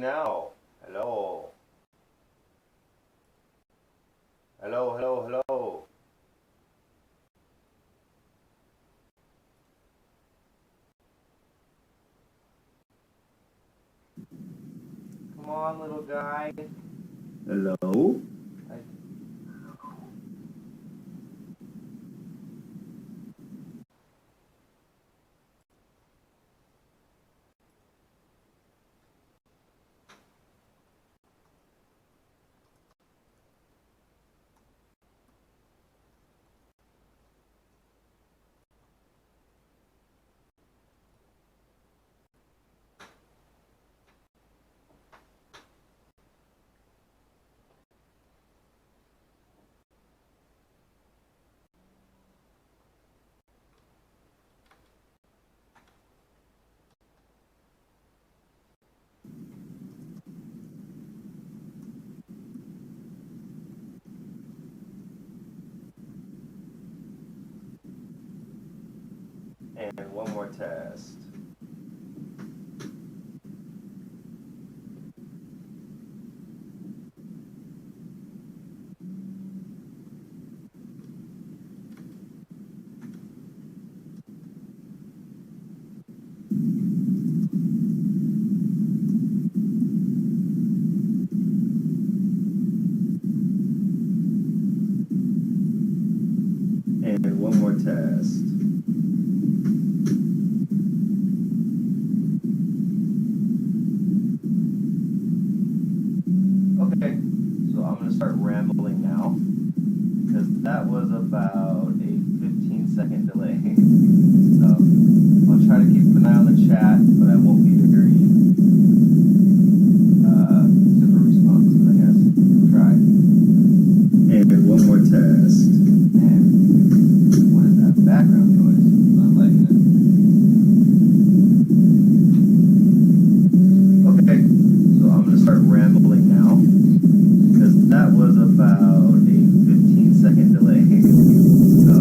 now. Hello. Hello, hello, hello. Come on, little guy. Hello? And one more test. And one more test. Okay, so I'm going to start rambling now, because that was about a 15-second delay. So I'll try to keep an eye on the chat, but I won't be very super responsive, I guess. Try. And one more test. Man, what is that background noise? I'm not liking it. Okay, so I'm going to start rambling now, because that was about a 15-second delay. So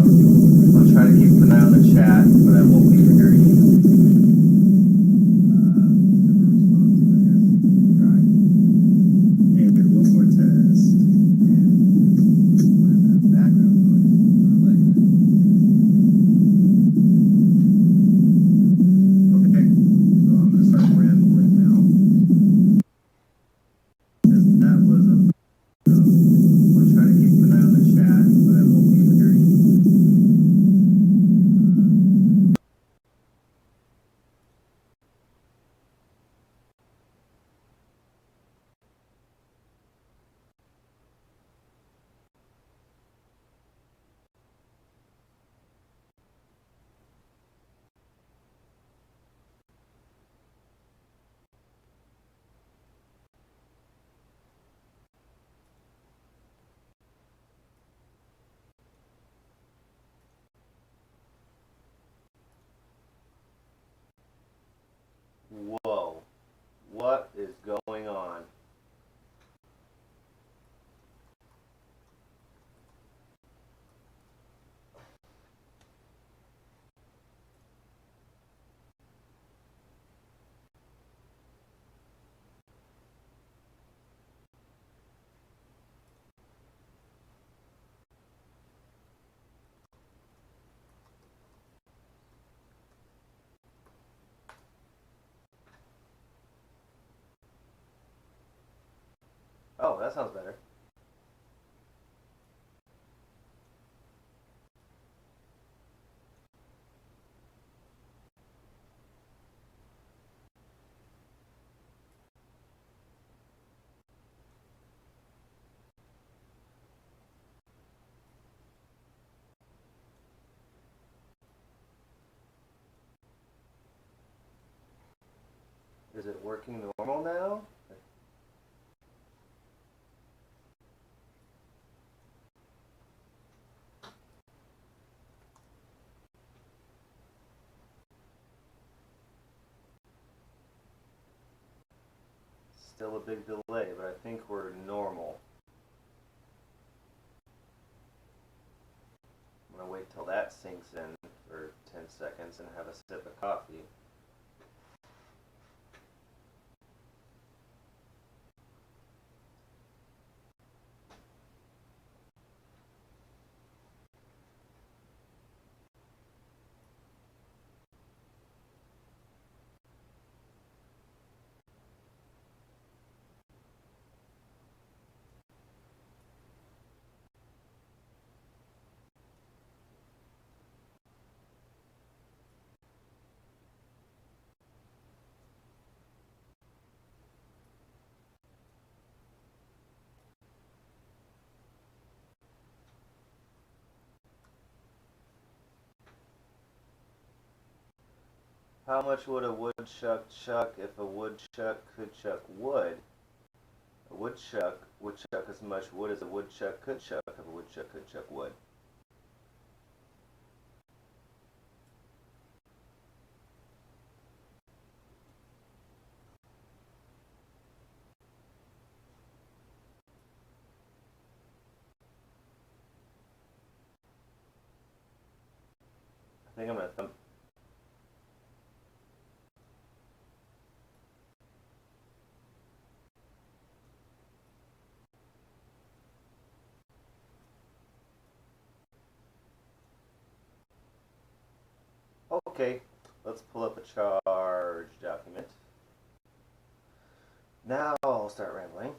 I'll try to keep an eye on the chat, but I won't be very Whoa, what is going on? Oh, that sounds better. Is it working normal now? Still a big delay, but I think we're normal. I'm gonna wait till that sinks in for 10 seconds and have a sip of coffee. How much would a woodchuck chuck if a woodchuck could chuck wood? A woodchuck would chuck as much wood as a woodchuck could chuck if a woodchuck could chuck wood. I think I'm going to thumb. Okay, let's pull up a charge document. Now I'll start rambling.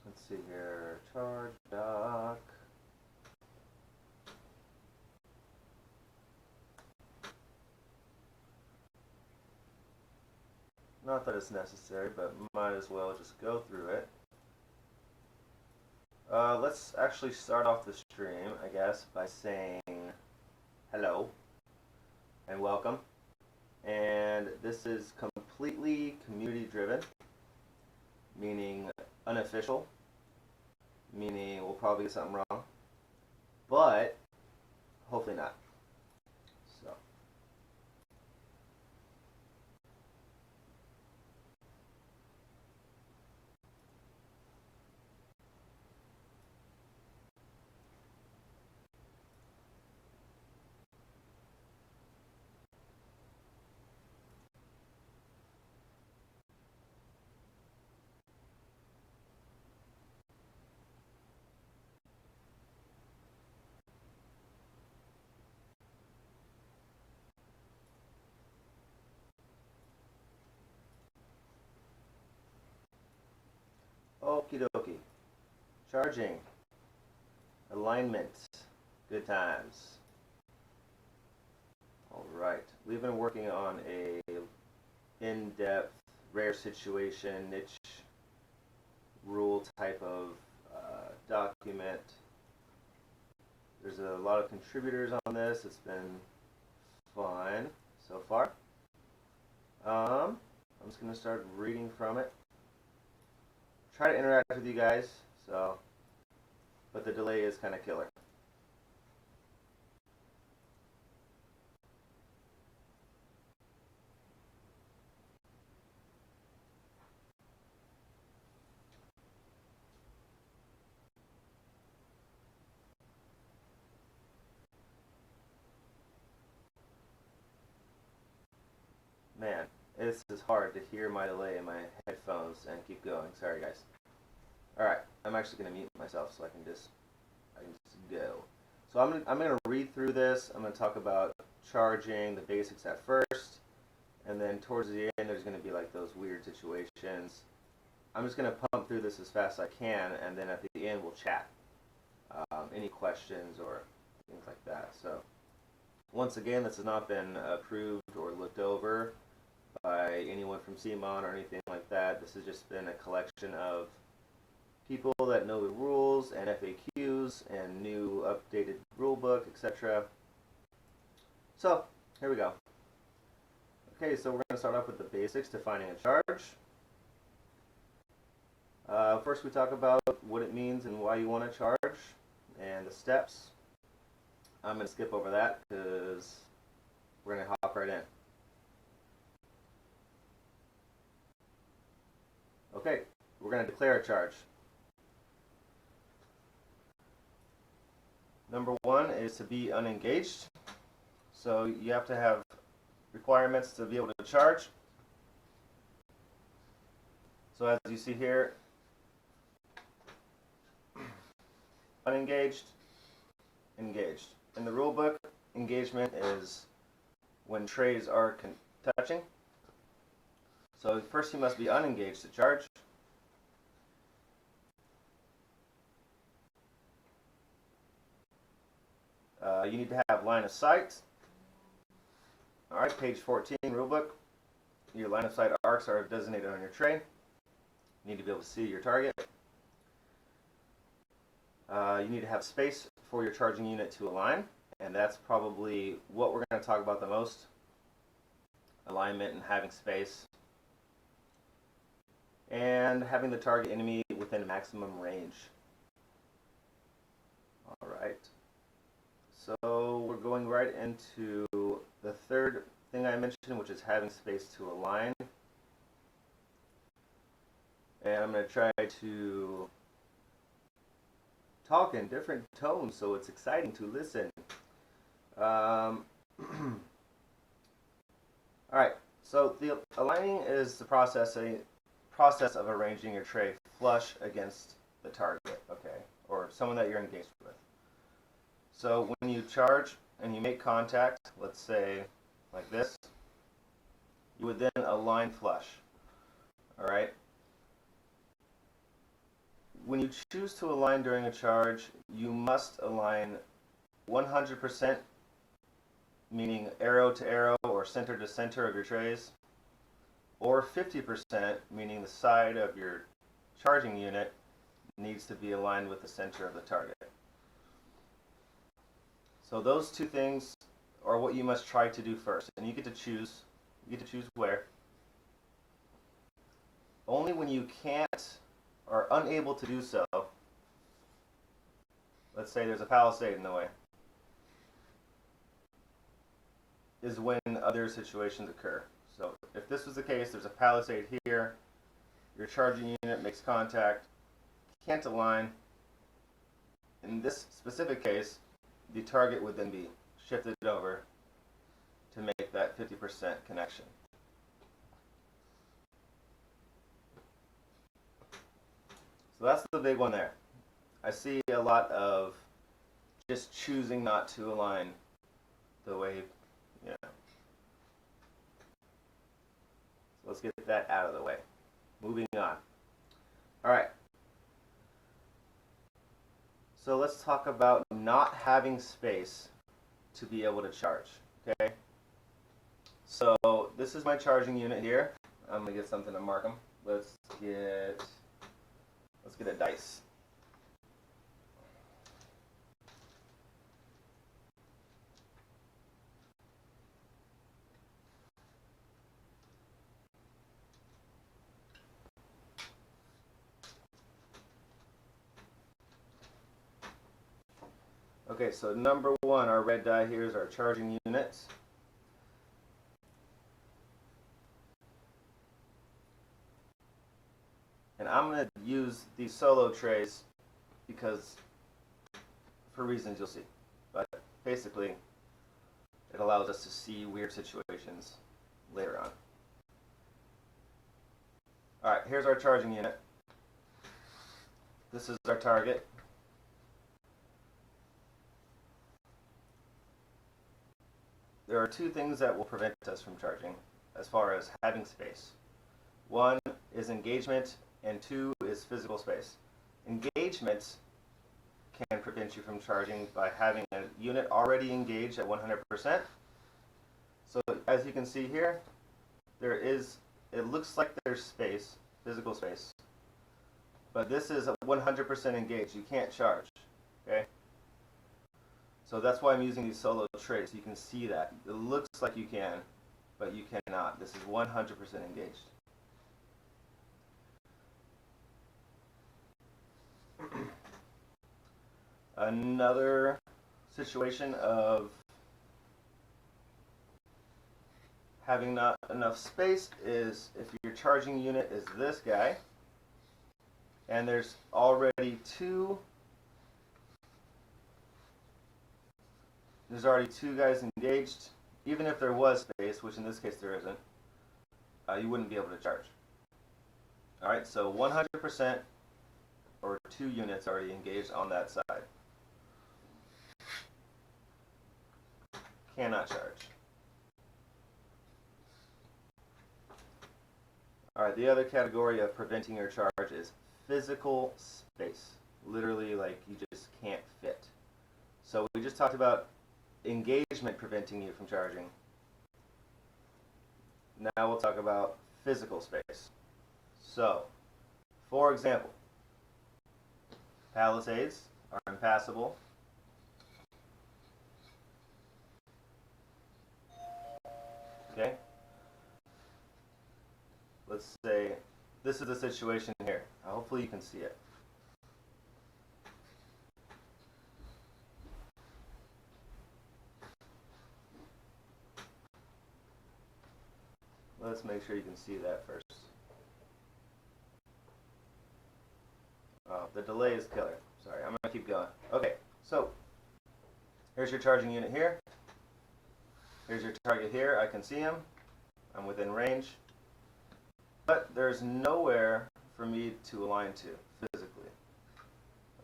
Let's see here, charge doc. Not that it's necessary, but might as well just go through it. Let's actually start off the stream, I guess, by saying hello and welcome. And this is completely community driven, meaning unofficial, meaning we'll probably get something wrong, but hopefully not. So. Okie dokie. Charging. Alignment. Good times. Alright. We've been working on a in-depth, rare situation, niche rule type of document. There's a lot of contributors on this. It's been fun so far. I'm just going to start reading from it. Try to interact with you guys, but the delay is kind of killer. Man, this is hard to hear my delay in my headphones and keep going. Sorry, guys. Alright, I'm actually going to mute myself so I can just go. So I'm going to read through this. I'm going to talk about charging, the basics at first, and then towards the end there's going to be like those weird situations. I'm just going to pump through this as fast as I can, and then at the end we'll chat. Any questions or things like that. So once again, this has not been approved or looked over by anyone from CMON or anything like that. This has just been a collection of people that know the rules and FAQs and new updated rulebook, etc. So, here we go. Okay, so we're going to start off with the basics, defining a charge. First we talk about what it means and why you want to charge, and the steps. I'm going to skip over that because we're going to hop right in. Okay, we're going to declare a charge. Number one is to be unengaged. So you have to have requirements to be able to charge. So as you see here, unengaged, engaged. In the rulebook, engagement is when trays are touching. So first you must be unengaged to charge. You need to have line of sight. Alright, page 14, rulebook. Your line of sight arcs are designated on your tray. You need to be able to see your target. You need to have space for your charging unit to align, and that's probably what we're going to talk about the most. alignment and having space, and having the target enemy within maximum range. Alright, so we're going right into the third thing I mentioned, which is having space to align. And I'm going to try to talk in different tones so it's exciting to listen. Alright, so the aligning is the process of arranging your tray flush against the target, okay, or someone that you're engaged with. So when you charge and you make contact, let's say like this, you would then align flush. Alright? When you choose to align during a charge, you must align 100%, meaning arrow to arrow or center to center of your trays, or 50%, meaning the side of your charging unit needs to be aligned with the center of the target. So those two things are what you must try to do first, and you get to choose where. Only when you can't or unable to do so, let's say there's a palisade in the way, is when other situations occur. So if this was the case, there's a palisade here, your charging unit makes contact, can't align. In this specific case, the target would then be shifted over to make that 50% connection. So that's the big one there. I see a lot of just choosing not to align the way, you know. So let's get that out of the way. Moving on. All right. So let's talk about not having space to be able to charge, okay? So this is my charging unit here. I'm gonna get something to mark them. Let's get a dice. Okay, so number one, our red die here is our charging unit. And I'm going to use these solo trays because, for reasons you'll see. But basically, it allows us to see weird situations later on. Alright, here's our charging unit. This is our target. There are two things that will prevent us from charging as far as having space. One is engagement, and two is physical space. Engagement can prevent you from charging by having a unit already engaged at 100%. So as you can see here, it looks like there's space, physical space, but this is 100% engaged. You can't charge, okay? So that's why I'm using these solo trays. You can see that. It looks like you can, but you cannot. This is 100% engaged. Another situation of having not enough space is if your charging unit is this guy, and there's already two guys engaged. Even if there was space, which in this case there isn't, you wouldn't be able to charge. Alright, so 100% or 2 units already engaged on that side. Cannot charge. Alright, the other category of preventing your charge is physical space. Literally, like, you just can't fit. So we just talked about engagement preventing you from charging. Now we'll talk about physical space. So, for example, palisades are impassable. Okay? let's say this is the situation here. Hopefully you can see it. Let's make sure you can see that first. The delay is killer. Sorry, I'm going to keep going. Okay, so here's your charging unit here. Here's your target here. I can see him. I'm within range. But there's nowhere for me to align to physically.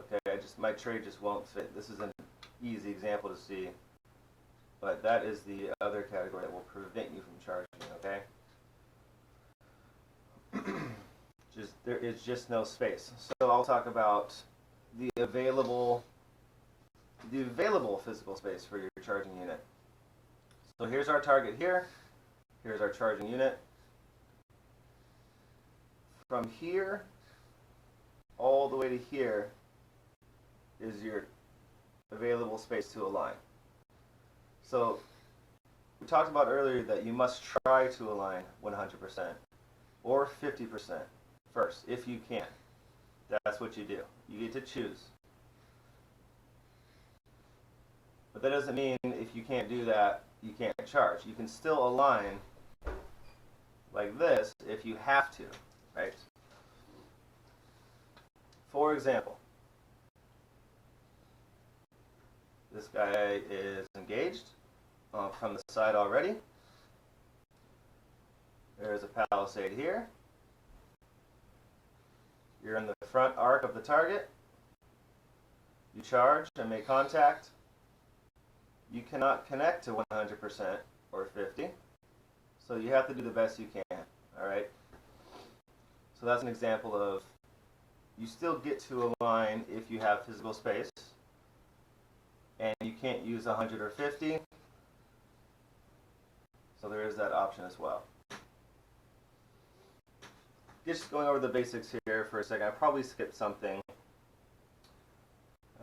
Okay, my tray just won't fit. This is an easy example to see. But that is the other category that will prevent you from charging, okay? There is just no space. So I'll talk about the available physical space for your charging unit. So here's our target here. Here's our charging unit. From here all the way to here is your available space to align. So we talked about earlier that you must try to align 100% or 50% first, if you can. That's what you do. You get to choose. But that doesn't mean if you can't do that, you can't charge. You can still align like this if you have to, right? For example, this guy is engaged from the side already. There's a palisade here. You're in the front arc of the target. You charge and make contact. You cannot connect to 100% or 50, so you have to do the best you can, all right? So that's an example of you still get to align if you have physical space, and you can't use 100 or 50, so there is that option as well. Just going over the basics here for a second. I probably skipped something.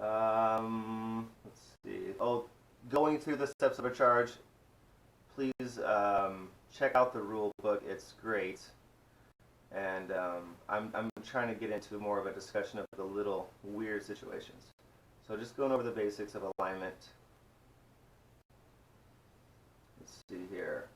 Let's see. Oh, going through the steps of a charge, please check out the rule book. It's great. And I'm trying to get into more of a discussion of the little weird situations. So just going over the basics of alignment. Let's see here.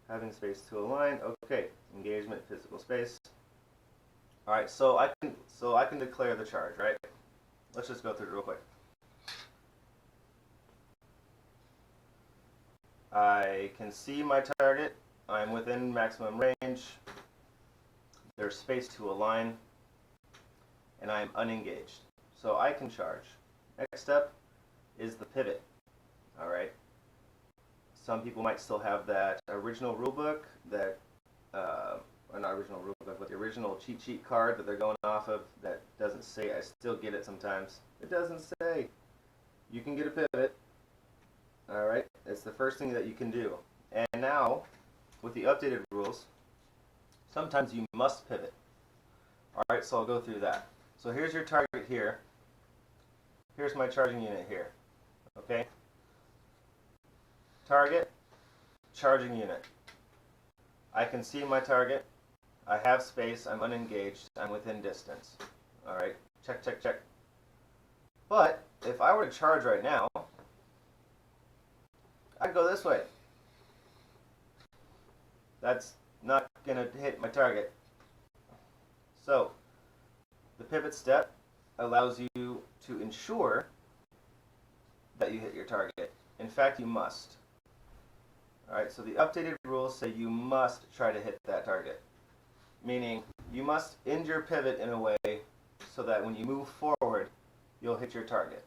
Having space to align. Okay, engagement, physical space. All right, so I can declare the charge, right? Let's just go through it real quick. I can see my target. I'm within maximum range. There's space to align, and I'm unengaged. So I can charge. Next step is the pivot. All right. Some people might still have that original rulebook, that, or not original rulebook, but the original cheat sheet card that they're going off of that doesn't say. I still get it sometimes. It doesn't say. You can get a pivot. All right, it's the first thing that you can do. And now, with the updated rules, sometimes you must pivot. All right, so I'll go through that. So here's your target here. Here's my charging unit here. Okay. Target, charging unit. I can see my target. I have space. I'm unengaged. I'm within distance. All right. Check, check, check. But if I were to charge right now, I'd go this way. That's not going to hit my target. So the pivot step allows you to ensure that you hit your target. In fact, you must. Alright, so the updated rules say you must try to hit that target. Meaning, you must end your pivot in a way so that when you move forward, you'll hit your target.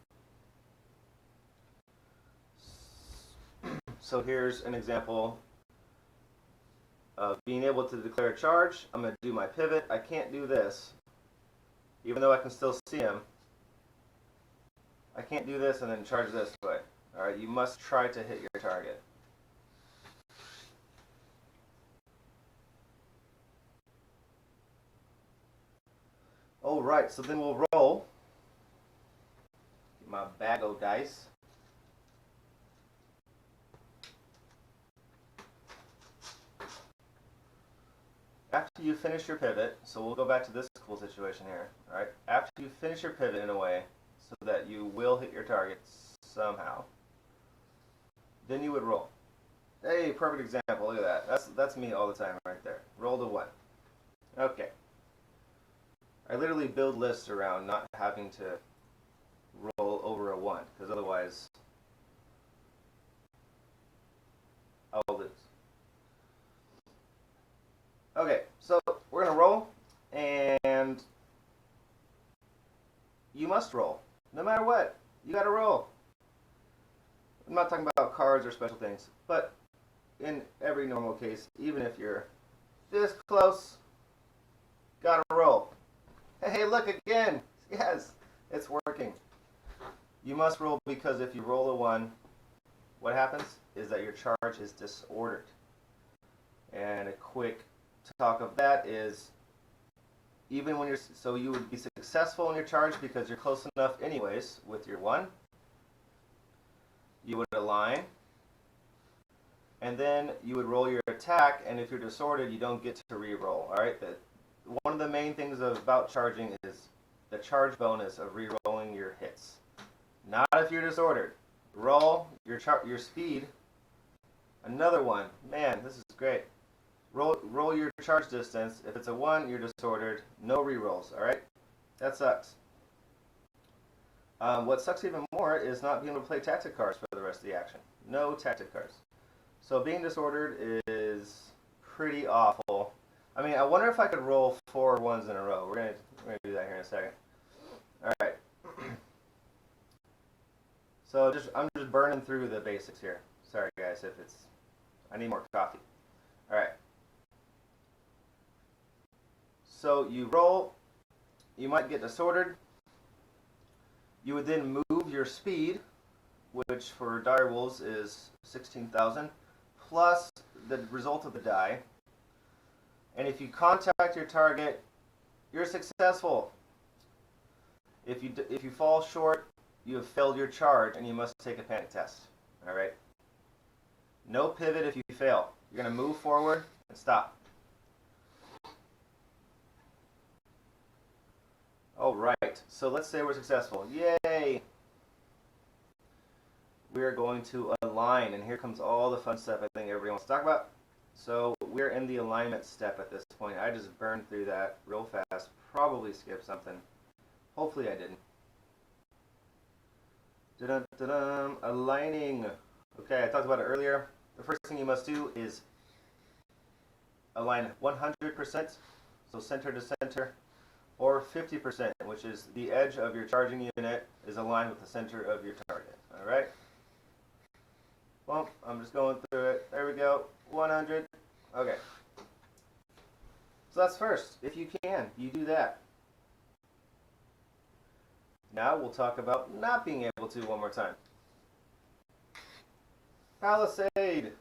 So here's an example of being able to declare a charge. I'm going to do my pivot. I can't do this, even though I can still see him. I can't do this and then charge this way. Alright, you must try to hit your target. Alright, so then we'll roll. Get my bag of dice. After you finish your pivot, so we'll go back to this cool situation here. Alright, after you finish your pivot in a way so that you will hit your target somehow, then you would roll. Hey, perfect example, look at that. That's me all the time right there. Roll to 1. Okay. I literally build lists around not having to roll over a 1, because otherwise I'll lose. Okay, so we're going to roll, and you must roll. No matter what, you got to roll. I'm not talking about cards or special things, but in every normal case, even if you're this close, got to roll. Hey, look again. Yes, it's working. You must roll because if you roll a 1, what happens is that your charge is disordered. And a quick talk of that is, even when so you would be successful in your charge because you're close enough anyways with your 1. You would align, and then you would roll your attack, and if you're disordered, you don't get to re-roll. Alright, one of the main things about charging is the charge bonus of re-rolling your hits. Not if you're disordered. Roll your speed. Another 1. Man, this is great. Roll your charge distance. If it's a 1, you're disordered. No re-rolls, alright? That sucks. What sucks even more is not being able to play tactic cards for the rest of the action. No tactic cards. So being disordered is pretty awful. I mean, I wonder if I could roll 4 1s in a row. We're gonna do that here in a second. Alright. So I'm just burning through the basics here. Sorry guys if I need more coffee. Alright. So you roll, you might get disordered. You would then move your speed, which for dire wolves is 16,000, plus the result of the die. And if you contact your target, you're successful. If you fall short, you have failed your charge and you must take a panic test. Alright? No pivot if you fail. You're going to move forward and stop. Alright, so let's say we're successful. Yay! We're going to align, and here comes all the fun stuff I think everybody wants to talk about. So we're in the alignment step at this point. I just burned through that real fast. Probably skipped something. Hopefully I didn't. Da-dum-da-dum. Aligning. Okay, I talked about it earlier. The first thing you must do is align 100%, so center to center, or 50%, which is the edge of your charging unit is aligned with the center of your target. Alright? Well, I'm just going through it. There we go. 100. Okay. So that's first. If you can, you do that. Now we'll talk about not being able to one more time. Palisade.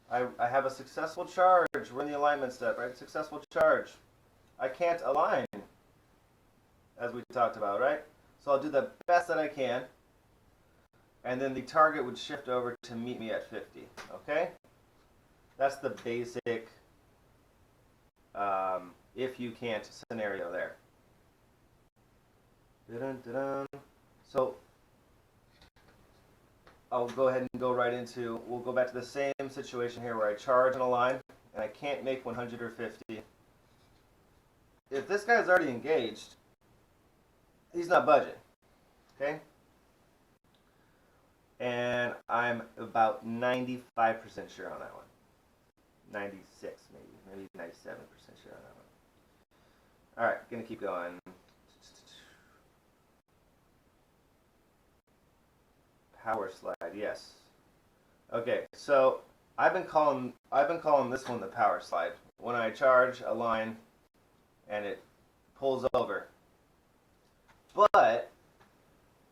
I have a successful charge. We're in the alignment step, right? Successful charge. I can't align, as we talked about, right? So I'll do the best that I can, and then the target would shift over to meet me at 50, okay? That's the basic if you can't scenario there. Dun-dun-dun-dun. So I'll go ahead and go right into, we'll go back to the same situation here where I charge in a line and I can't make 100 or 50. If this guy's already engaged, he's not budging, okay? And I'm about 95% sure on that one. 96 maybe 97% sure on that one. Alright, gonna keep going. Power slide, yes. Okay, so I've been calling this one the power slide. When I charge a line and it pulls over. But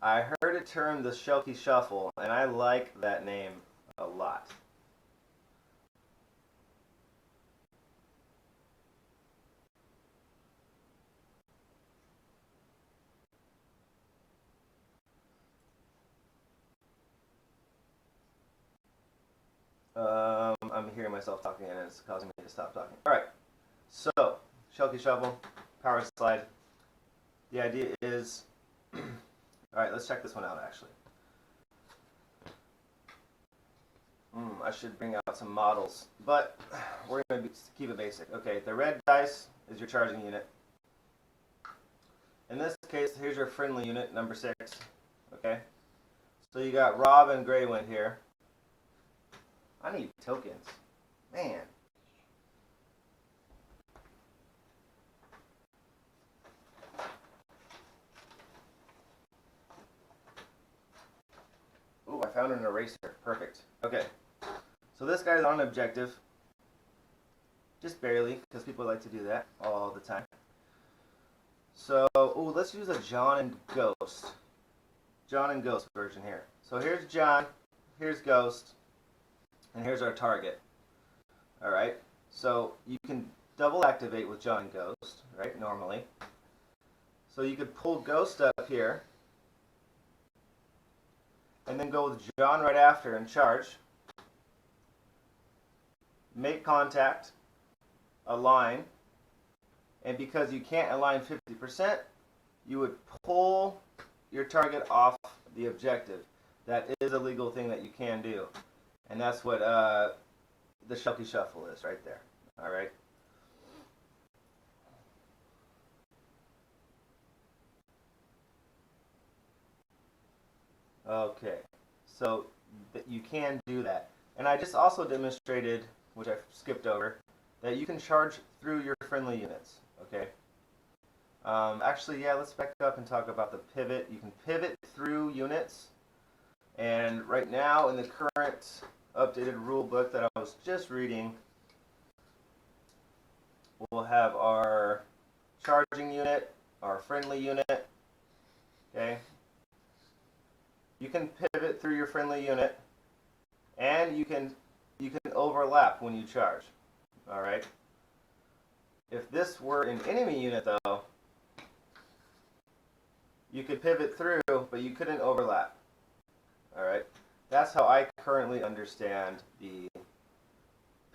I heard it termed the Shelky Shuffle, and I like that name a lot. I'm hearing myself talking and it's causing me to stop talking. Alright, so, Shelky Shuffle, Power Slide. The idea is, alright, let's check this one out actually. I should bring out some models, but we're going to keep it basic. Okay, the red dice is your charging unit. In this case, here's your friendly unit, number 6. Okay, so you got Rob and Greywind here. I need tokens. Man. Ooh, I found an eraser. Perfect. Okay. So this guy's on objective. Just barely, because people like to do that all the time. So, ooh, let's use a John and Ghost. John and Ghost version here. So here's John, here's Ghost, and here's our target. Alright, so you can double activate with John and Ghost, right, normally. So you could pull Ghost up here, and then go with John right after and charge. Make contact, align, and because you can't align 50%, you would pull your target off the objective. That is a legal thing that you can do. And that's what the Shelky Shuffle is right there. Alright? Okay. So you can do that. And I just also demonstrated, which I skipped over, that you can charge through your friendly units. Okay? Actually, yeah, let's back up and talk about the pivot. You can pivot through units. And right now, in the current updated rule book that I was just reading, we'll have our charging unit, our friendly unit. Okay? You can pivot through your friendly unit, and you can overlap when you charge. All right? If this were an enemy unit, though, you could pivot through, but you couldn't overlap. All right? That's how I currently understand the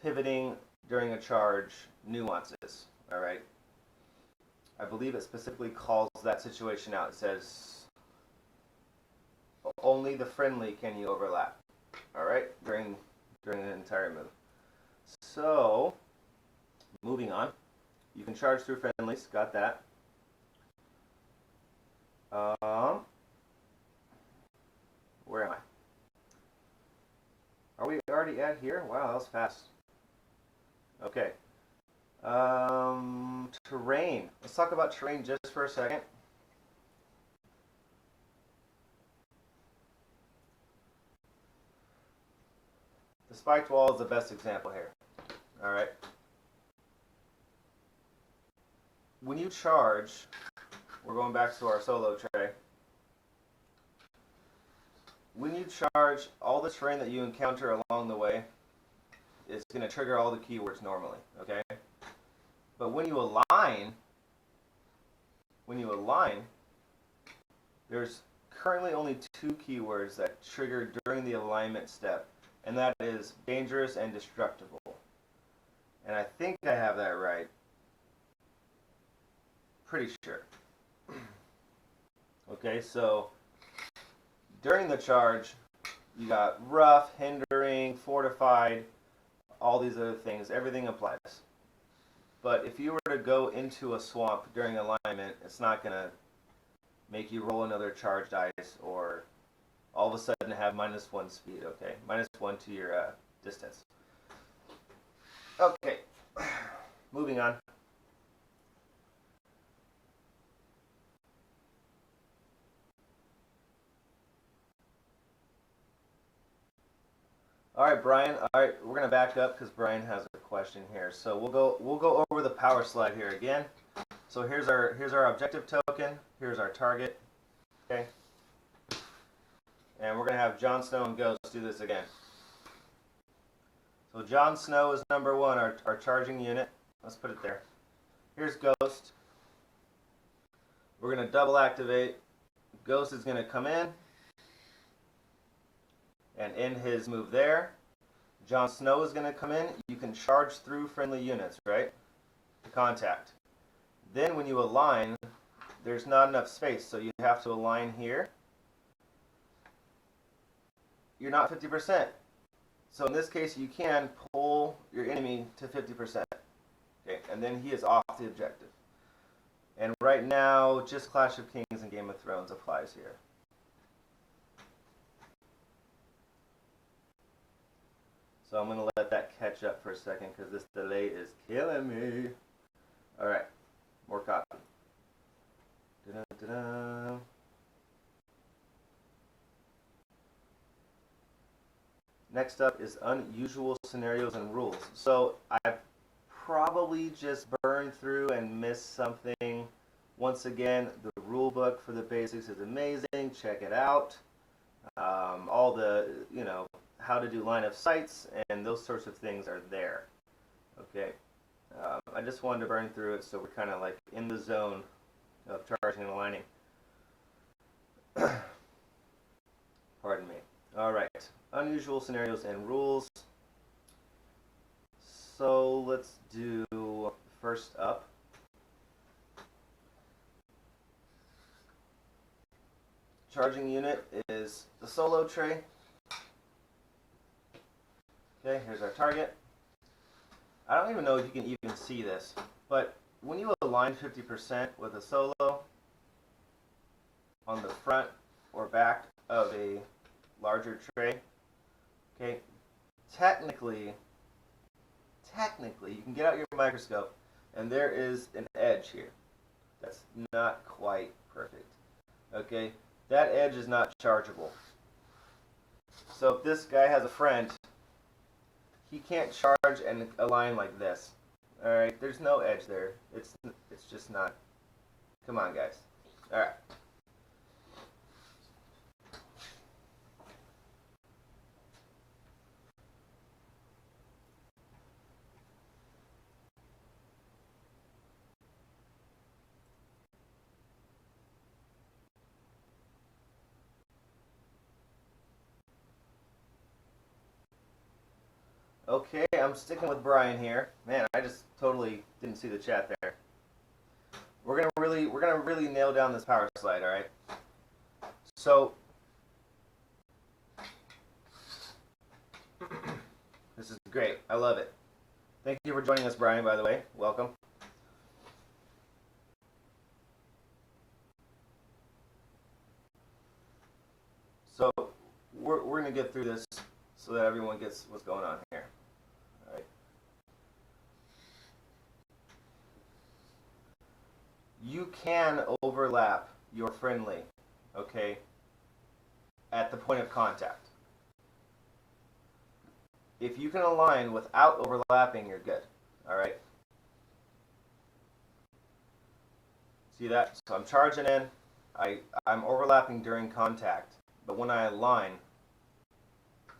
pivoting during a charge nuances. All right? I believe it specifically calls that situation out. It says only the friendly can you overlap. All right? During the entire move. So, moving on. You can charge through friendlies. Got that. Where am I? Are we already at here? Wow, that was fast. Okay. Terrain. Let's talk about terrain just for a second. The spiked wall is the best example here. All right. When you charge, we're going back to our solo tray. When you charge, all the terrain that you encounter along the way is going to trigger all the keywords normally, okay? But when you align, there's currently only 2 keywords that trigger during the alignment step, and that is dangerous and destructible. And I think I have that right. Pretty sure. Okay, so during the charge, you got rough, hindering, fortified, all these other things. Everything applies. But if you were to go into a swamp during alignment, it's not going to make you roll another charge dice or all of a sudden have -1 speed, okay? -1 to your distance. Okay, moving on. All right, Brian. All right, we're gonna back up because Brian has a question here. So we'll go over the power slide here again. So here's our objective token. Here's our target. Okay. And we're gonna have Jon Snow and Ghost do this again. So Jon Snow is number 1, our charging unit. Let's put it there. Here's Ghost. We're gonna double activate. Ghost is gonna come in and end his move there. Jon Snow is going to come in. You can charge through friendly units, right? To contact. Then when you align, there's not enough space, so you have to align here. You're not 50%. So in this case, you can pull your enemy to 50%. Okay, and then he is off the objective. And right now, just Clash of Kings and Game of Thrones applies here. So I'm going to let that catch up for a second because this delay is killing me. Alright, more copy. Da-da-da-da. Next up is unusual scenarios and rules. So I probably just burned through and missed something. Once again, the rule book for the basics is amazing. Check it out. All the, how to do line of sights and those sorts of things are there. Okay. I just wanted to burn through it so we're kind of like in the zone of charging and aligning. Pardon me. All right. Unusual scenarios and rules. So let's do first up. Charging unit is the solo tray. Okay, here's our target. I don't even know if you can even see this, but when you align 50% with a solo on the front or back of a larger tray, okay, technically, you can get out your microscope and there is an edge here. That's not quite perfect. Okay, that edge is not chargeable. So if this guy has a friend, he can't charge and align like this. Alright, there's no edge there. It's just not. Come on, guys. Alright. Okay, I'm sticking with Brian here. Man, I just totally didn't see the chat there. We're gonna really nail down this power slide, all right? So this is great. I love it. Thank you for joining us, Brian, by the way. Welcome. So we're gonna get through this so that everyone gets what's going on here. All right. You can overlap your friendly, okay, at the point of contact. If you can align without overlapping, you're good. All right. See that? So I'm charging in. I'm overlapping during contact, but when I align,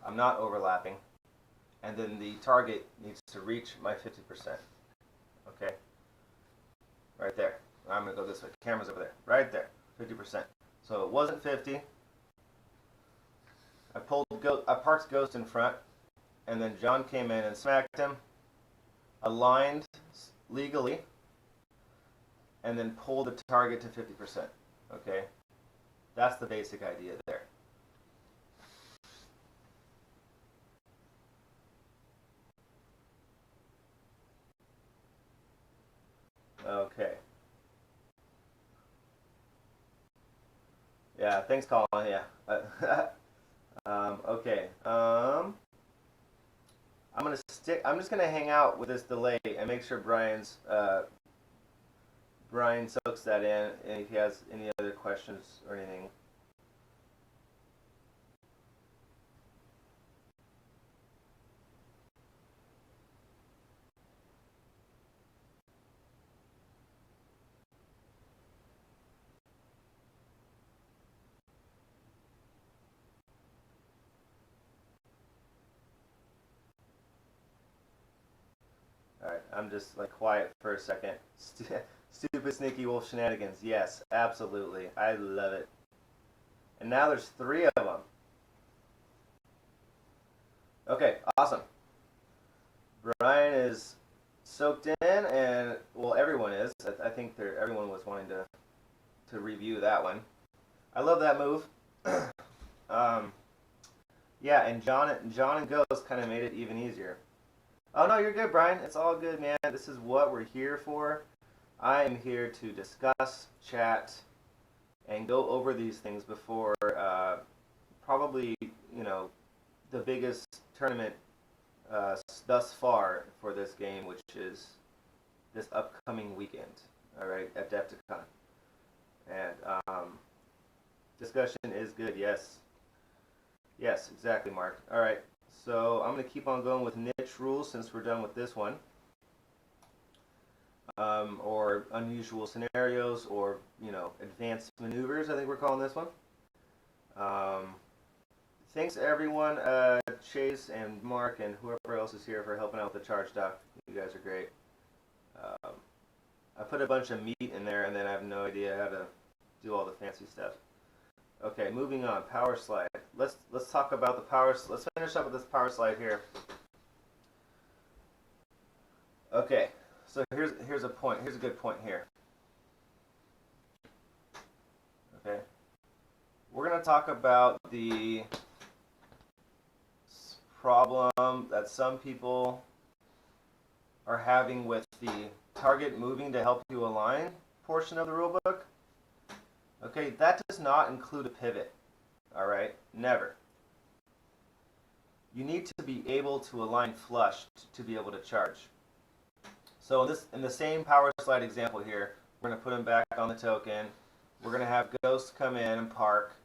I'm not overlapping, and then the target needs to reach my 50%. Okay? Right there. I'm going to go this way. Camera's over there. Right there. 50%. So it wasn't 50. I parked Ghost in front, and then John came in and smacked him, aligned legally, and then pulled the target to 50%. Okay? That's the basic idea there. Okay. Yeah, thanks, Colin. Yeah. Okay. I'm just gonna hang out with this delay and make sure Brian soaks that in, and if he has any other questions or anything. Alright, I'm just like quiet for a second. Stupid sneaky wolf shenanigans. Yes, absolutely. I love it. And now there's 3 of them. Okay, awesome. Brian is soaked in, and well, everyone is. I think everyone was wanting to review that one. I love that move. um, yeah, and John and Ghost kind of made it even easier. Oh no, you're good, Brian. It's all good, man. This is what we're here for. I am here to discuss, chat, and go over these things before probably the biggest tournament thus far for this game, which is this upcoming weekend. All right, Adepticon, and discussion is good. Yes, exactly, Mark. All right, so I'm gonna keep on going with niche rules since we're done with this one. Or unusual scenarios, or advanced maneuvers. I think we're calling this one. Thanks everyone, Chase and Mark and whoever else is here for helping out with the charge doc. You guys are great. I put a bunch of meat in there, and then I have no idea how to do all the fancy stuff. Okay, moving on. Power slide. Let's talk about the power. Let's finish up with this power slide here. Okay. So here's a point. Here's a good point here. Okay. We're going to talk about the problem that some people are having with the target moving to help you align portion of the rulebook. Okay, that does not include a pivot. All right? Never. You need to be able to align flush to be able to charge. So in the same power slide example here, we're going to put him back on the token. We're going to have Ghost come in and park,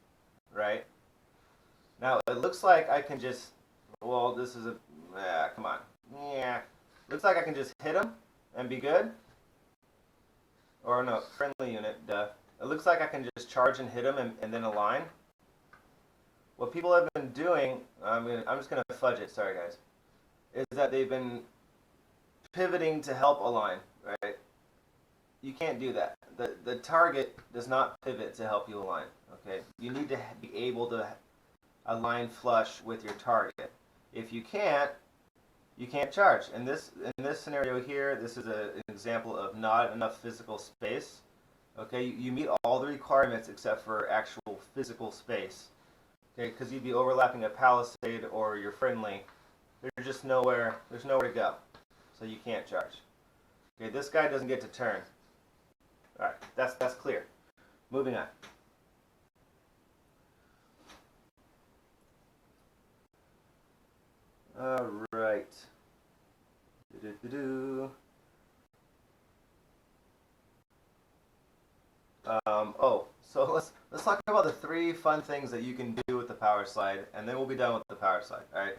right? Now, it looks like I can just, well, this is come on. Yeah. Looks like I can just hit him and be good. Or no, friendly unit, duh. It looks like I can just charge and hit him and then align. What people have been doing, I'm just going to fudge it, sorry guys, is that they've been pivoting to help align, right? You can't do that. The target does not pivot to help you align, okay? You need to be able to align flush with your target. If you can't charge. In this scenario here, this is an example of not enough physical space. Okay, you meet all the requirements except for actual physical space. Okay, because you'd be overlapping a palisade or your friendly. There's just nowhere to go. So you can't charge. Okay, this guy doesn't get to turn. All right, that's clear. Moving on. All right. So let's talk about the 3 fun things that you can do with the power slide, and then we'll be done with the power slide. All right.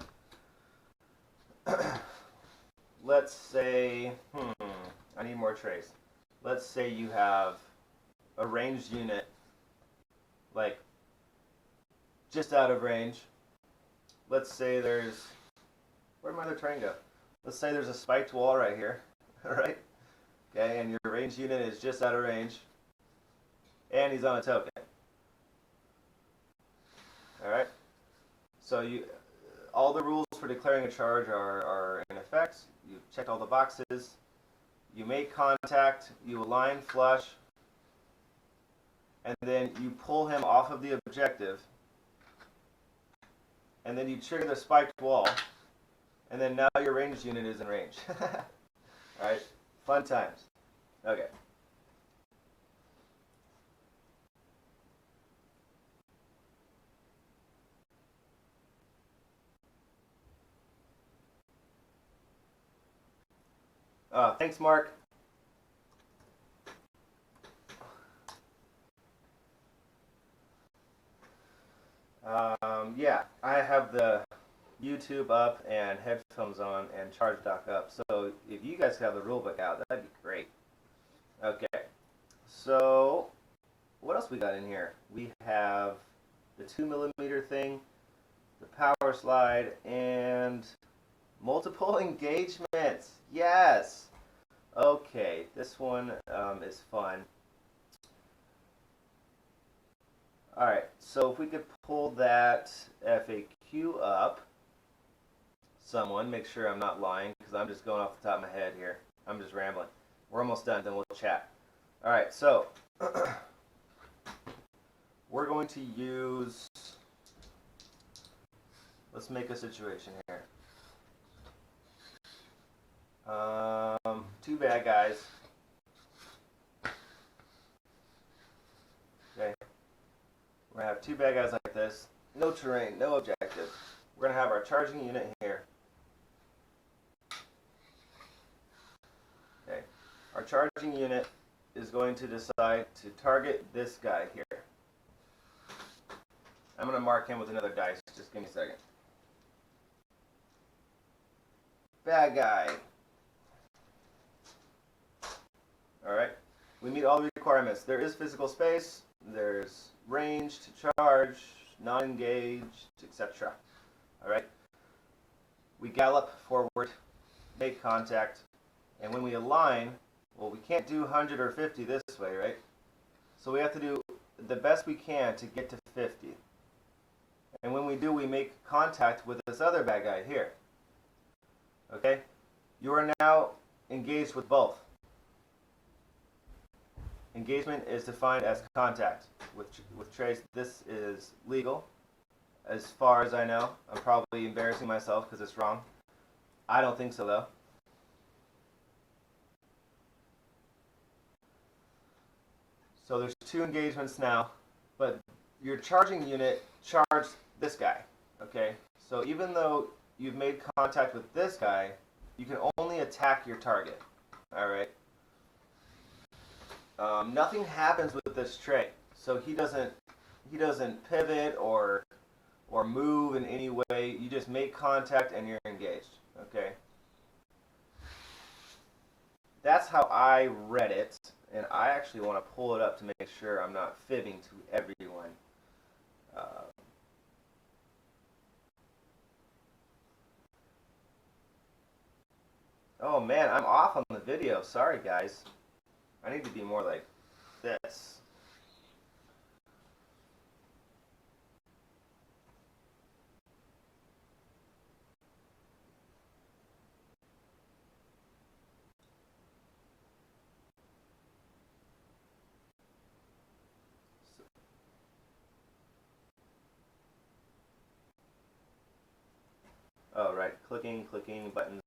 Let's say, I need more trays. Let's say you have a ranged unit, like just out of range. Let's say there's, where'd my other train go? Let's say there's a spiked wall right here, all right? Okay, and your ranged unit is just out of range, and he's on a token. All right. So all the rules for declaring a charge are in effect. You've checked all the boxes. You make contact. You align flush, and then you pull him off of the objective, and then you trigger the spiked wall, and then now your ranged unit is in range. All right. Fun times. Okay. Thanks, Mark. Yeah, I have the YouTube up and headphones on and charge dock up. So if you guys have the rulebook out, that'd be great. Okay. So what else we got in here? We have the 2mm thing, the power slide, and multiple engagements. Yes. Okay, this one is fun. Alright, so if we could pull that FAQ up, someone, make sure I'm not lying, because I'm just going off the top of my head here. I'm just rambling. We're almost done, then we'll chat. All right, so we're going to use, let's make a situation here. Two bad guys. Okay. We're going to have two bad guys like this. No terrain, no objective. We're going to have our charging unit here. Okay. Our charging unit is going to decide to target this guy here. I'm going to mark him with another dice. Just give me a second. Bad guy. Alright. We meet all the requirements. There is physical space. There's range to charge, non-engaged, etc. Alright. We gallop forward, make contact, and when we align, well, we can't do 100 or 50 this way, right? So we have to do the best we can to get to 50. And when we do, we make contact with this other bad guy here. Okay? You are now engaged with both. Engagement is defined as contact. With Trace, this is legal. As far as I know, I'm probably embarrassing myself because it's wrong. I don't think so, though. So there's two engagements now, but your charging unit charged this guy, okay? So even though you've made contact with this guy, you can only attack your target, all right? Nothing happens with this trait, so he doesn't pivot or move in any way. You just make contact and you're engaged, okay? That's how I read it, and I actually want to pull it up to make sure I'm not fibbing to everyone. Oh man, I'm off on the video. Sorry guys. I need to be more like this. Oh right, clicking, buttons.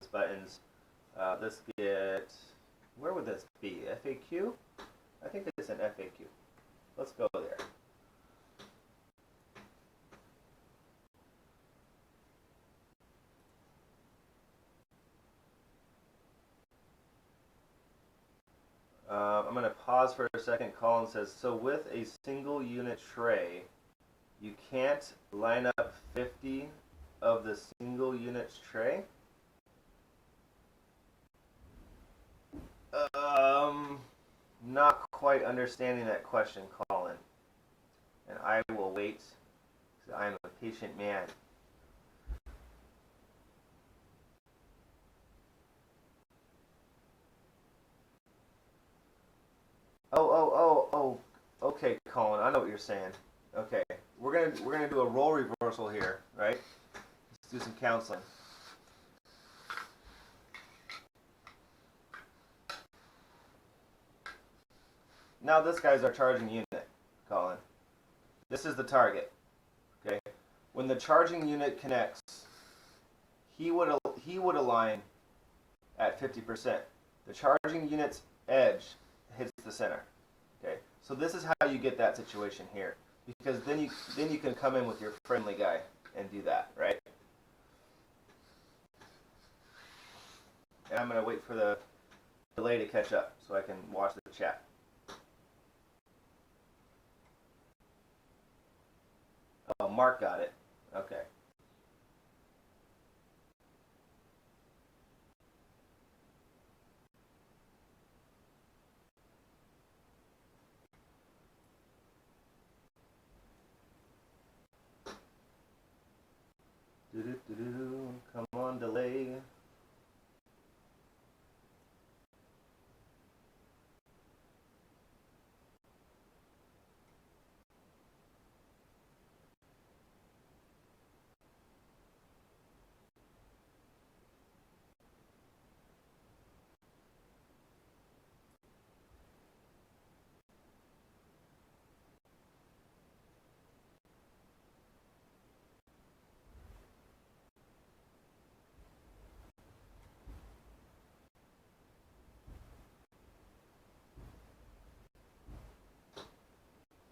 Let's get, where would this be? FAQ? I think it's an FAQ. Let's go there. I'm going to pause for a second. Colin says, so with a single unit tray, you can't line up 50 of the single unit's tray? Not quite understanding that question, Colin. And I will wait, because I am a patient man. Oh. Okay, Colin, I know what you're saying. Okay, we're gonna do a role reversal here, right? Let's do some counseling. Now this guy's our charging unit, Colin. This is the target. Okay, when the charging unit connects, he would align at 50%. The charging unit's edge hits the center. Okay, so this is how you get that situation here, because then you can come in with your friendly guy and do that, right? And I'm gonna wait for the delay to catch up so I can watch the chat. Oh, Mark got it. Okay. Come on, delay.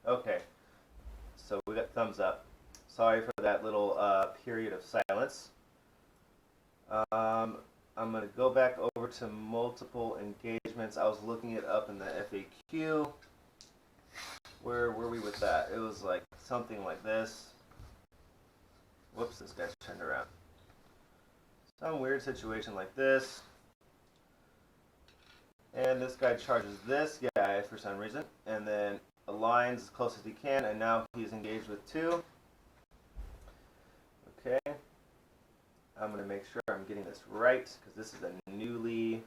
Okay, so we got thumbs up. Sorry for that little period of silence. I'm going to go back over to multiple engagements. I was looking it up in the FAQ. Where were we with that? It was like something like this. Whoops, this guy's turned around. Some weird situation like this. And this guy charges this guy for some reason, and then aligns as close as he can, and now he's engaged with 2. Okay. I'm going to make sure I'm getting this right, because this is a newly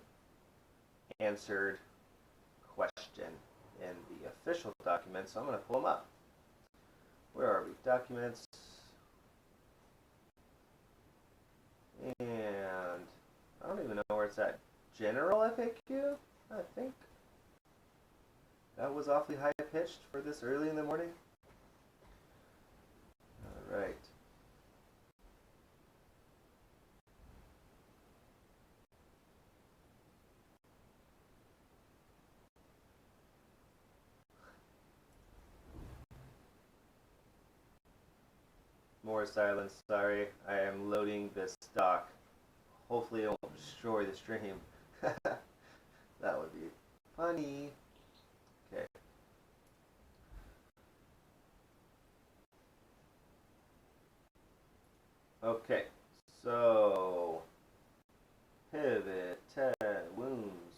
answered question in the official document, so I'm going to pull them up. Where are we? Documents. And I don't even know where it's at. General FAQ, I think. That was awfully high-pitched for this early in the morning. All right. More silence, sorry. I am loading this doc. Hopefully it won't destroy the stream. That would be funny. Okay. Okay, so pivot, wounds.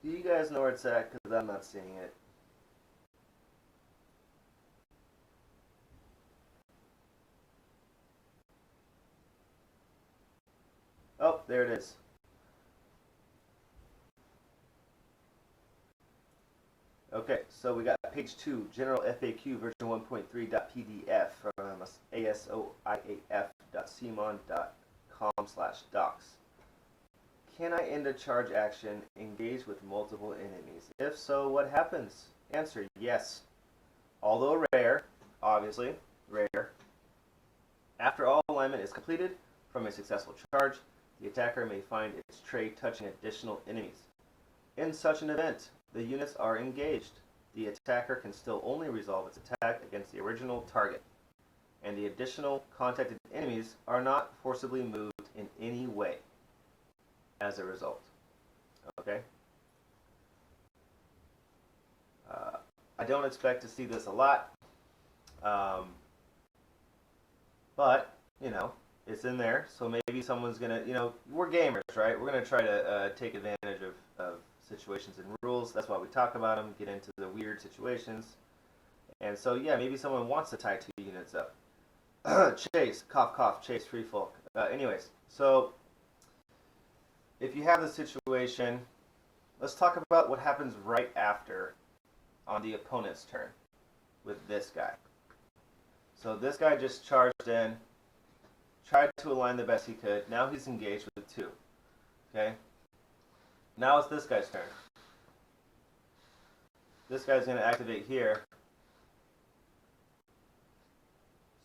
Do you guys know where it's at? Because I'm not seeing it. Oh, there it is. Okay, so we got page 2, General FAQ version 1.3.pdf from asoiaf.cmon.com/docs. Can I end a charge action, engage with multiple enemies? If so, what happens? Answer, yes. Although rare, obviously, rare. After all alignment is completed from a successful charge, the attacker may find its tray touching additional enemies. In such an event, the units are engaged. The attacker can still only resolve its attack against the original target, and the additional contacted enemies are not forcibly moved in any way as a result. Okay? I don't expect to see this a lot, but, you know, it's in there, so maybe someone's going to, you know, we're gamers, right? We're going to try to take advantage of situations and rules. That's why we talk about them, get into the weird situations. And so, yeah, maybe someone wants to tie 2 units up. Chase, cough, cough, chase, free folk. Anyways, so if you have the situation, let's talk about what happens right after on the opponent's turn with this guy. So this guy just charged in, tried to align the best he could. Now he's engaged with 2. Okay? Now it's this guy's turn. This guy's going to activate here.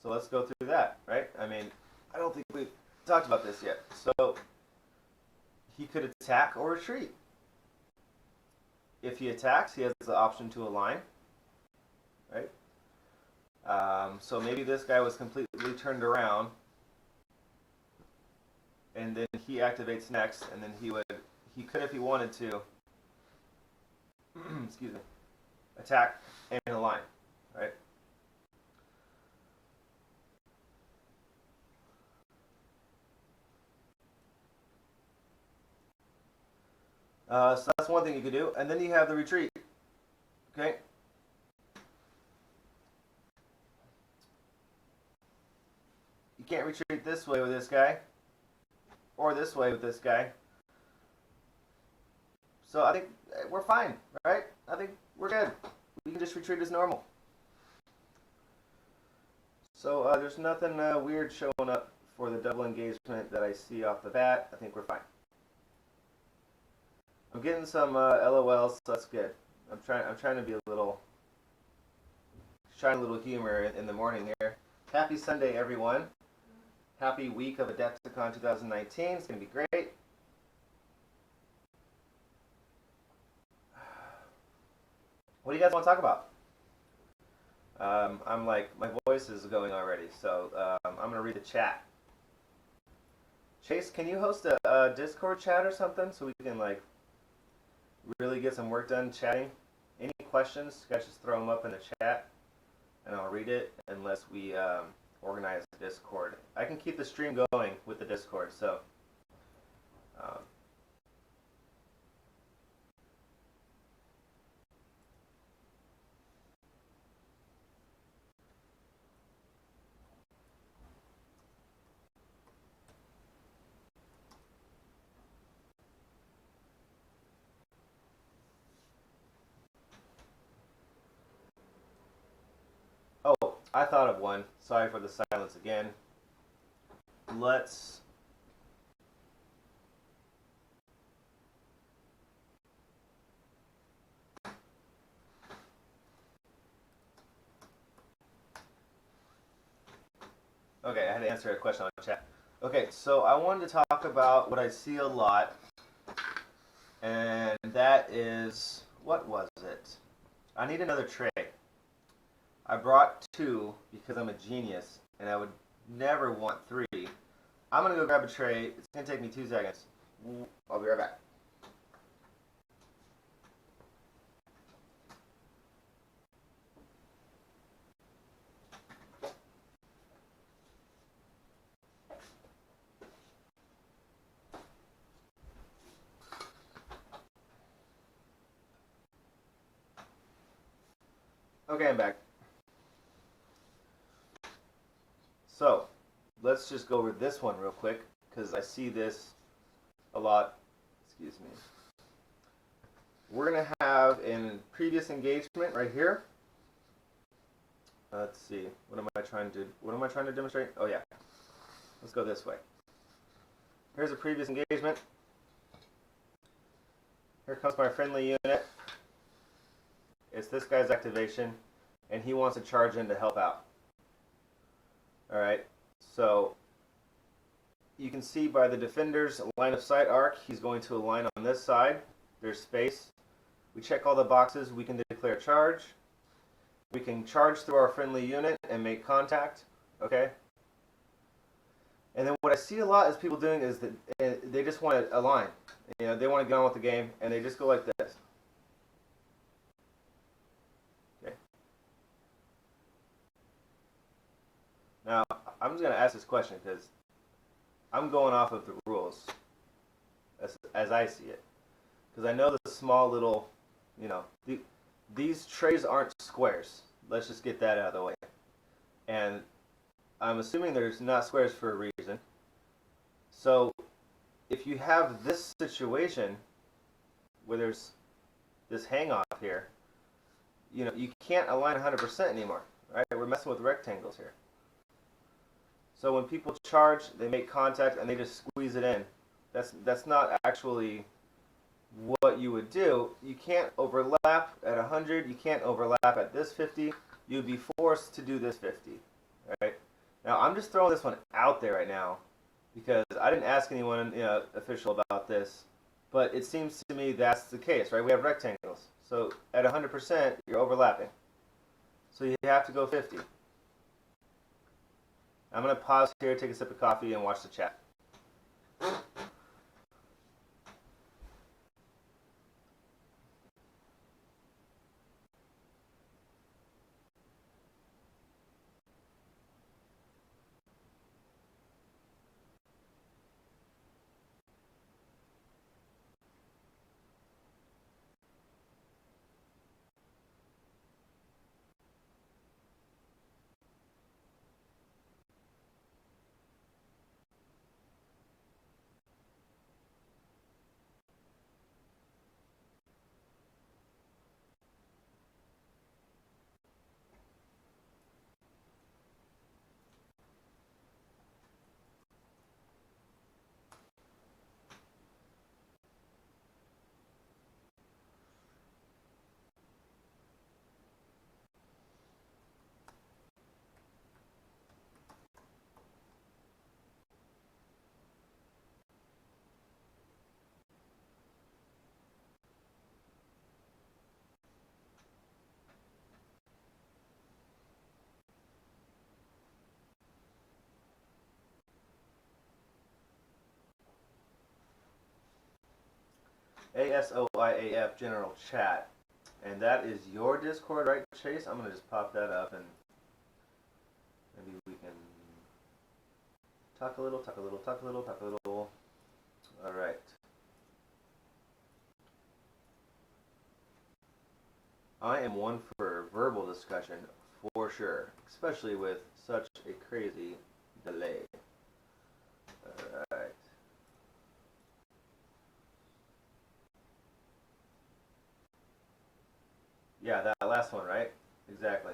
So let's go through that, right? I mean, I don't think we've talked about this yet. So he could attack or retreat. If he attacks, he has the option to align, right? So maybe this guy was completely turned around, and then he activates next, and then he could, if he wanted to, excuse me, attack and align, right? So that's one thing you could do, and then you have the retreat, okay? You can't retreat this way with this guy, or this way with this guy. So I think we're fine, right? I think we're good. We can just retreat as normal. So there's nothing weird showing up for the double engagement that I see off the bat. I think we're fine. I'm getting some LOLs, so that's good. I'm trying to be a little trying a little humor in the morning here. Happy Sunday, everyone. Happy week of Adepticon 2019. It's going to be great. What do you guys want to talk about? I'm like, my voice is going already, so I'm going to read the chat. Chase, can you host a Discord chat or something so we can like really get some work done chatting? Any questions? You guys just throw them up in the chat, and I'll read it unless we organize the Discord. I can keep the stream going with the Discord, so. Oh, I thought of one. Sorry for the silence again. Let's. Okay, I had to answer a question on chat. Okay, so I wanted to talk about what I see a lot, and that is, what was it? I need another tray. I brought 2 because I'm a genius, and I would never want 3. I'm going to go grab a tray. It's going to take me 2 seconds. I'll be right back. Okay, I'm back. So, let's just go over this one real quick, because I see this a lot. Excuse me. We're going to have in previous engagement right here. Let's see. What am I trying to demonstrate? Oh yeah. Let's go this way. Here's a previous engagement. Here comes my friendly unit. It's this guy's activation, and he wants to charge in to help out. Alright, so you can see by the defender's line of sight arc, he's going to align on this side. There's space. We check all the boxes. We can declare charge. We can charge through our friendly unit and make contact. Okay? And then what I see a lot is people doing is that they just want to align. You know, they want to get on with the game, and they just go like this. Okay. Now, I'm just going to ask this question because I'm going off of the rules as I see it. Because I know the small little, you know, these trays aren't squares. Let's just get that out of the way. And I'm assuming there's not squares for a reason. So if you have this situation where there's this hang off here, you know, you can't align 100% anymore, right? We're messing with rectangles here. So when people charge, they make contact and they just squeeze it in. That's not actually what you would do. You can't overlap at 100. You can't overlap at this 50. You'd be forced to do this 50, right? Now I'm just throwing this one out there right now because I didn't ask anyone, you know, official about this, but it seems to me that's the case, right? We have rectangles, so at 100% you're overlapping, so you have to go 50. I'm gonna pause here, take a sip of coffee, and watch the chat. ASOIAF general chat. And that is your Discord, right, Chase? I'm going to just pop that up and maybe we can talk a little, talk a little, talk a little, talk a little. All right. I am one for verbal discussion, for sure, especially with such a crazy delay. All right. Yeah, that last one, right? Exactly.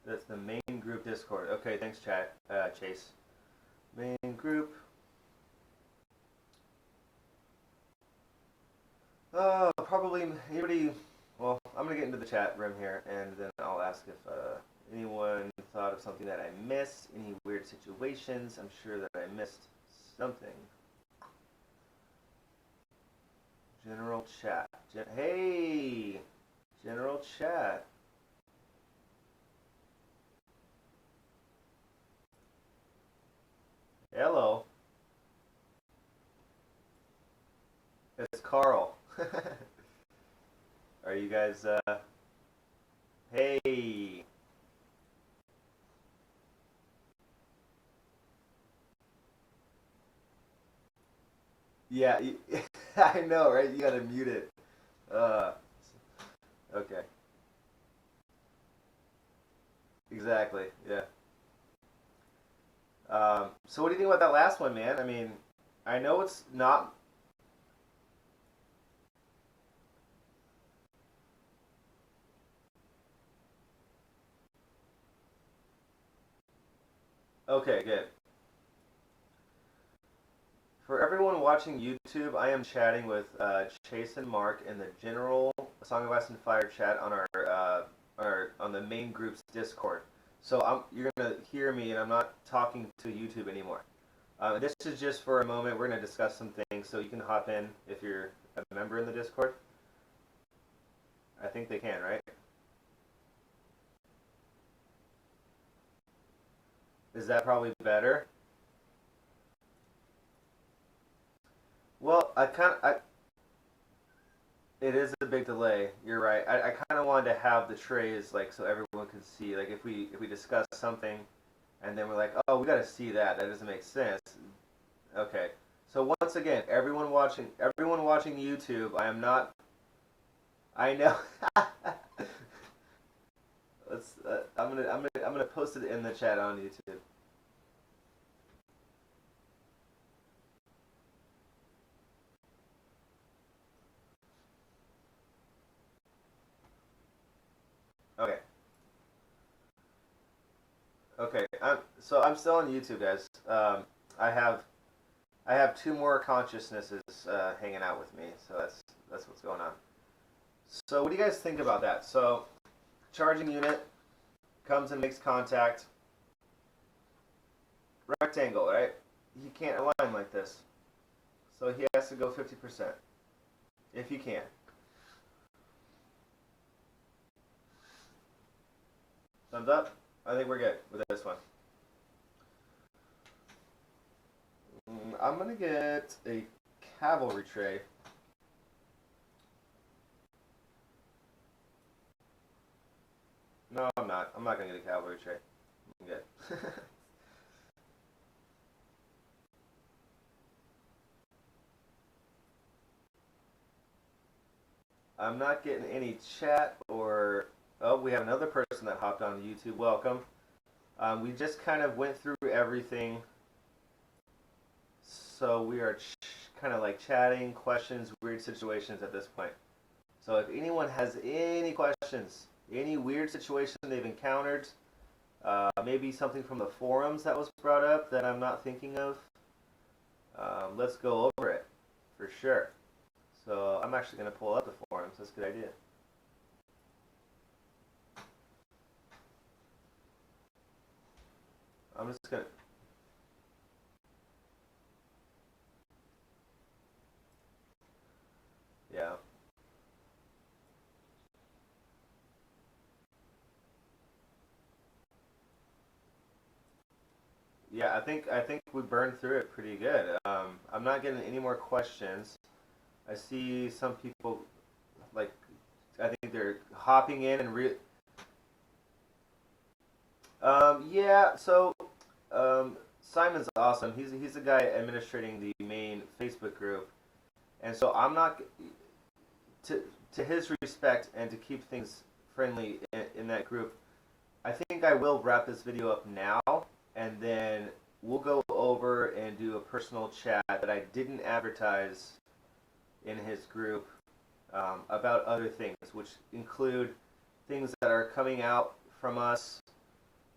That's the main group Discord. Okay, thanks, chat, Chase. Main group. Probably anybody. Well, I'm gonna get into the chat room here, and then I'll ask if anyone thought of something that I missed. Any weird situations? I'm sure that I missed something. General chat. Hey, general chat. Hello. It's Carl. Are you guys? Hey. Yeah, I know, right? You gotta mute it. Uh, okay. Exactly. Yeah. So what do you think about that last one, man? I mean, I know it's not. Okay, good. For everyone watching YouTube, I am chatting with Chase and Mark in the general Song of Ice and Fire chat on our on the main group's Discord. So you're gonna hear me, and I'm not talking to YouTube anymore. This is just for a moment. We're gonna discuss some things, so you can hop in if you're a member in the Discord. I think they can, right? Is that probably better? Well, it is a big delay. You're right. I kind of wanted to have the trays like so everyone could see. Like if we discuss something, and then we're like, oh, we got to see that. That doesn't make sense. Okay. So once again, everyone watching YouTube, I am not. I know. I'm gonna post it in the chat on YouTube. Okay. Okay. I'm still on YouTube, guys. I have I have two more consciousnesses hanging out with me, so that's what's going on. So what do you guys think about that? So charging unit comes and makes contact. Rectangle, right? He can't align like this, so he has to go 50% if he can. Thumbs up. I think we're good with this one. I'm gonna get a cavalry tray. No, I'm not. I'm not gonna get a cavalry tray. I'm good. I'm not getting any chat or. Oh, we have another person that hopped on YouTube. Welcome. We just kind of went through everything. So we are kind of like chatting, questions, weird situations at this point. So if anyone has any questions, any weird situation they've encountered, maybe something from the forums that was brought up that I'm not thinking of, let's go over it for sure. So I'm actually going to pull up the forums. That's a good idea. I'm just going to. Yeah. Yeah, I think we burned through it pretty good. I'm not getting any more questions. I see some people like I think they're hopping in and yeah. So Simon's awesome. He's the guy administrating the main Facebook group, and so I'm not to to his respect and to keep things friendly in that group. I think I will wrap this video up now, and then we'll go over and do a personal chat that I didn't advertise in his group about other things, which include things that are coming out from us,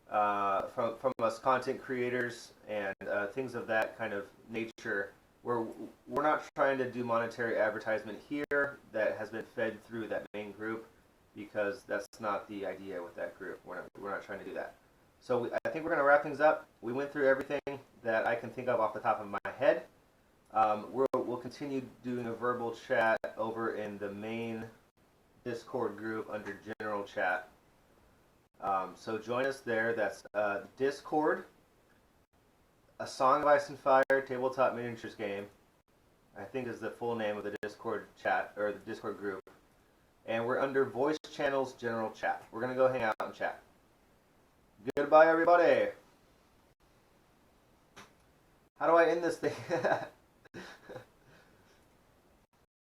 from us content creators, and things of that kind of nature. We're not trying to do monetary advertisement here that has been fed through that main group because that's not the idea with that group. We're not trying to do that. So I think we're going to wrap things up. We went through everything that I can think of off the top of my head. We'll continue doing a verbal chat over in the main Discord group under General Chat. So join us there. That's Discord, A Song of Ice and Fire, Tabletop Miniatures Game, I think is the full name of the Discord chat, or the Discord group. And we're under Voice Channels General Chat. We're going to go hang out and chat. Goodbye, everybody. How do I end this thing?